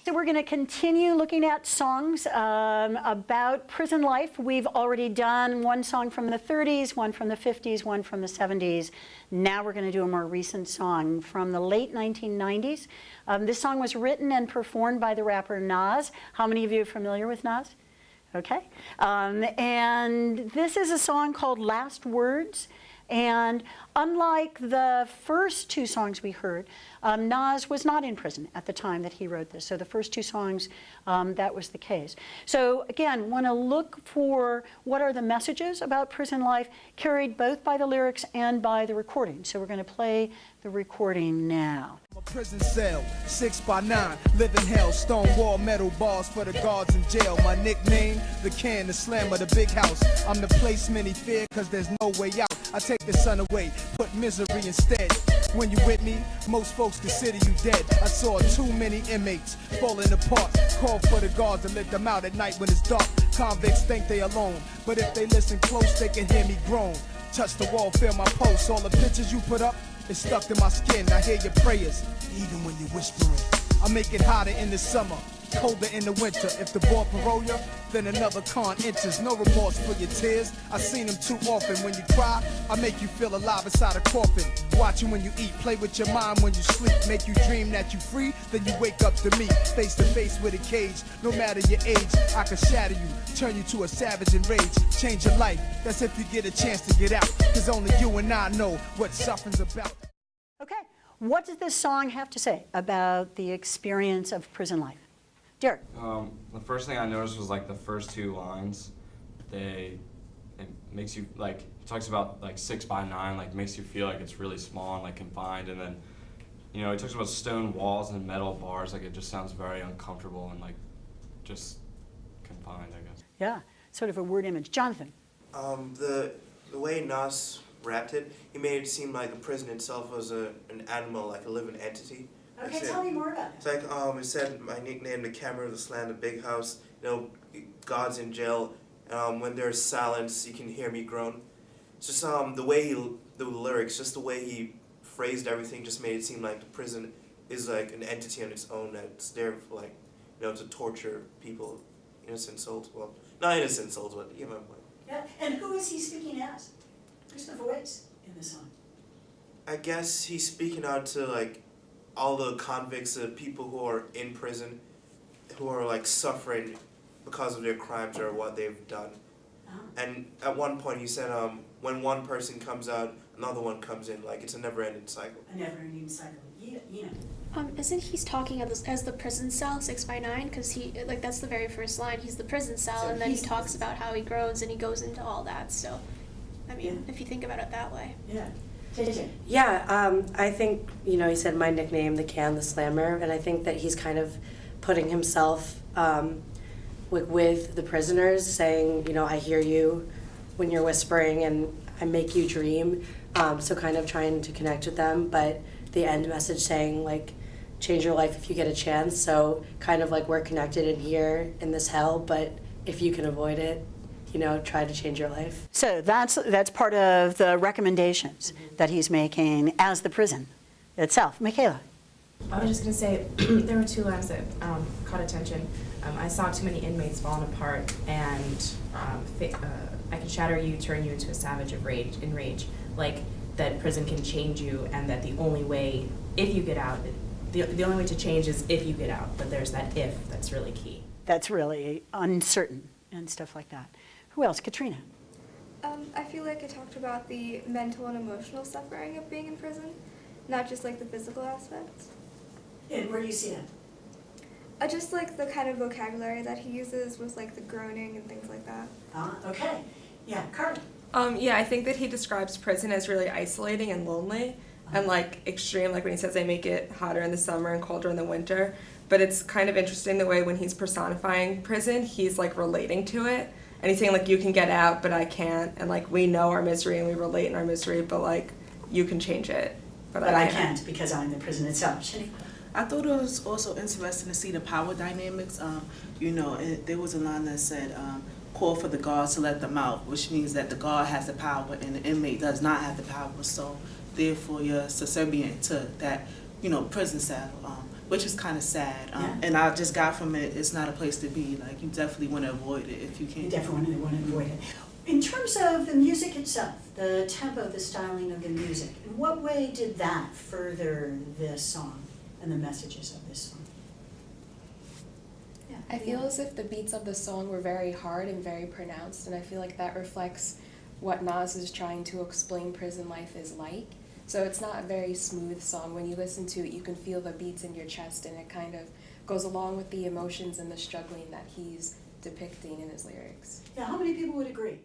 So we're going to continue looking at songs about prison life. We've already done one song from the 30s, one from the 50s, one from the 70s. Now we're going to do a more recent song from the late 1990s. This song was written and performed by the rapper Nas. How many of you are familiar with Nas? Okay. And this is a song called Last Words. And unlike the first two songs we heard, Nas was not in prison at the time that he wrote this. So the first two songs, that was the case. So again, want to look for what are the messages about prison life carried both by the lyrics and by the recording. So we're going to play the recording now. A prison cell, 6 by 9, living hell, stone wall, metal bars for the guards in jail. My nickname, the Can, the Slammer, the big house. I'm the place many fear cause there's no way out. I take the sun away, put misery instead. When you with me, most folks consider you dead. I saw too many inmates falling apart. Call for the guards to let them out at night when it's dark. Convicts think they alone, but if they listen close, they can hear me groan. Touch the wall, feel my pulse. All the pictures you put up, it's stuck to my skin. I hear your prayers, even when you're whispering. I make it hotter in the summer, colder in the winter. If the board parole you, then another con enters. No remorse for your tears. I've seen them too often. When you cry, I make you feel alive inside a coffin. Watch you when you eat, play with your mind when you sleep. Make you dream that you free, then you wake up to me. Face to face with a cage. No matter your age, I can shatter you, turn you to a savage in rage. Change your life, that's if you get a chance to get out. Cause only you and I know what suffering's about. Okay, what does this song have to say about the experience of prison life? Derek. The first thing I noticed was like the first two lines. It makes you like, it talks about like 6 by 9, like makes you feel like it's really small and like confined. And then, you know, it talks about stone walls and metal bars. Like it just sounds very uncomfortable and like just confined, I guess. Yeah, sort of a word image. Jonathan. The way Nas rapped it, he made it seem like the prison itself was an animal, like a living entity. Okay, tell me more about it. It's like, it said my nickname, the Camera, the Slam, the Big House, you know, God's in jail. When there's silence, you can hear me groan. It's just the way the lyrics, just the way he phrased everything just made it seem like the prison is like an entity on its own that's there for like, you know, to torture people, innocent souls. Well, not innocent souls, but you know. Yeah, and who is he speaking as? Who's the voice in the song? I guess he's speaking out to like all the convicts, the people who are in prison, who are like suffering because of their crimes or what they've done. And at one point he said, when one person comes out, another one comes in. Like it's a never-ending cycle. A never-ending cycle. Yeah. Isn't he talking as the prison cell, 6 by 9? Because he, like, that's the very first line. He's the prison cell, So and then he talks about how he grows and he goes into all that. So, I mean, if you think about it that way. Yeah. Yeah, I think, you know, he said my nickname, the Can, the Slammer, and I think that he's kind of putting himself with the prisoners, saying, you know, I hear you when you're whispering and I make you dream, so kind of trying to connect with them, but the end message saying, like, change your life if you get a chance, so kind of like we're connected in here in this hell, but if you can avoid it, you know, try to change your life. So that's part of the recommendations that he's making as the prison itself. Michaela. I was just going to say, there were two lines that caught attention. I saw too many inmates falling apart, and I can shatter you, turn you into a savage in rage. Like, that prison can change you, and that the only way, if you get out, the only way to change is if you get out. But there's that if that's really key. That's really uncertain and stuff like that. Who else? Katrina. I feel like it talked about the mental and emotional suffering of being in prison, not just like the physical aspects. And where do you see that? Just like the kind of vocabulary that he uses with like the groaning and things like that. Okay. Yeah, Carly. Yeah, I think that he describes prison as really isolating and lonely and like extreme, like when he says they make it hotter in the summer and colder in the winter. But it's kind of interesting the way when he's personifying prison, he's like relating to it. And he's saying like, you can get out, but I can't. And like, we know our misery and we relate in our misery, but like, you can change it. But I can't because I'm the prison itself. Shani? I thought it was also interesting to see the power dynamics. You know, there was a line that said, call for the guards to let them out, which means that the guard has the power and the inmate does not have the power. So therefore you're subservient to that prison cell, which was kind of sad. Yeah. And I just got from it, it's not a place to be. Like, you definitely want to avoid it if you can. You definitely want to avoid it. In terms of the music itself, the tempo, the styling of the music, in what way did that further this song and the messages of this song? Yeah. I feel as if the beats of the song were very hard and very pronounced, and I feel like that reflects what Nas is trying to explain prison life is like. So it's not a very smooth song. When you listen to it, you can feel the beats in your chest, and it kind of goes along with the emotions and the struggling that he's depicting in his lyrics. Yeah, how many people would agree?